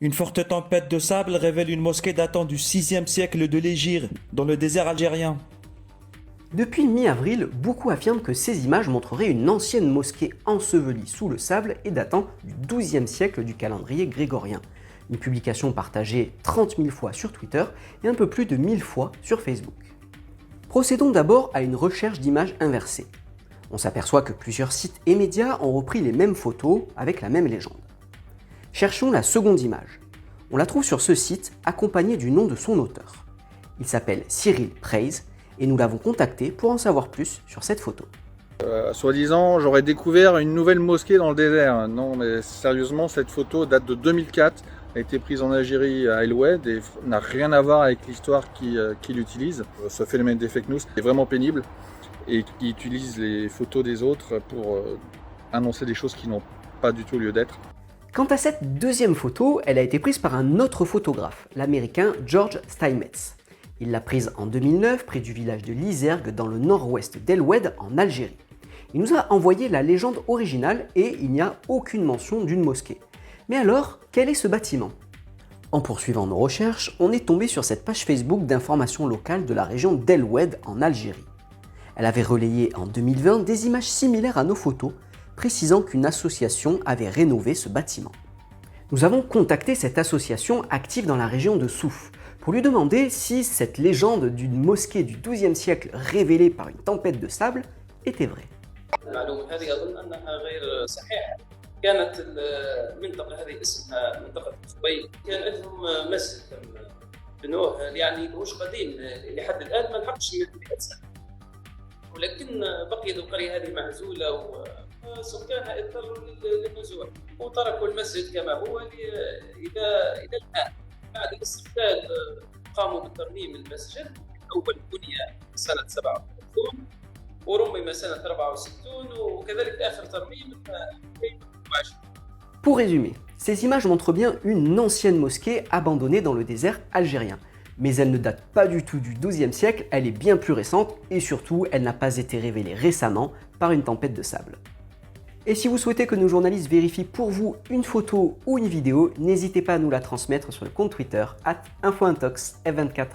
Une forte tempête de sable révèle une mosquée datant du 6e siècle de l'Hégire, dans le désert algérien. Depuis mi-avril, beaucoup affirment que ces images montreraient une ancienne mosquée ensevelie sous le sable et datant du XIIe siècle du calendrier grégorien. Une publication partagée 30 000 fois sur Twitter et un peu plus de 1000 fois sur Facebook. Procédons d'abord à une recherche d'images inversées. On s'aperçoit que plusieurs sites et médias ont repris les mêmes photos avec la même légende. Cherchons la seconde image. On la trouve sur ce site accompagnée du nom de son auteur. Il s'appelle Cyril Praise et nous l'avons contacté pour en savoir plus sur cette photo. Soi-disant, j'aurais découvert une nouvelle mosquée dans le désert. Non, mais sérieusement, cette photo date de 2004, a été prise en Algérie à El Oued et n'a rien à voir avec l'histoire qu'il utilise. Ce phénomène des fake news est vraiment pénible et qui utilise les photos des autres pour annoncer des choses qui n'ont pas du tout lieu d'être. Quant à cette deuxième photo, elle a été prise par un autre photographe, l'américain George Steinmetz. Il l'a prise en 2009 près du village de Lizergue dans le nord-ouest d'El Oued en Algérie. Il nous a envoyé la légende originale et il n'y a aucune mention d'une mosquée. Mais alors, quel est ce bâtiment ? En poursuivant nos recherches, on est tombé sur cette page Facebook d'information locale de la région d'El Oued en Algérie. Elle avait relayé en 2020 des images similaires à nos photos, précisant qu'une association avait rénové ce bâtiment. Nous avons contacté cette association active dans la région de Souf pour lui demander si cette légende d'une mosquée du XIIe siècle révélée par une tempête de sable était vraie. كانت المنطقة هذه اسمها منطقة خبيب، كان عندهم مسجد بنوه يعني مش قديم لحد الآن ما لحقش 100 سنة، ولكن بقيت القرية هذه معزولة وسكانها اضطروا للنزوح وتركوا المسجد كما هو إلى الآن. بعد الاستقلال قاموا بترميم المسجد، أول بني سنة 37 ورمم سنة 64 وكذلك آخر ترميم. Pour résumer, ces images montrent bien une ancienne mosquée abandonnée dans le désert algérien. Mais elle ne date pas du tout du XIIe siècle, elle est bien plus récente et surtout, elle n'a pas été révélée récemment par une tempête de sable. Et si vous souhaitez que nos journalistes vérifient pour vous une photo ou une vidéo, n'hésitez pas à nous la transmettre sur le compte Twitter @infointox F24.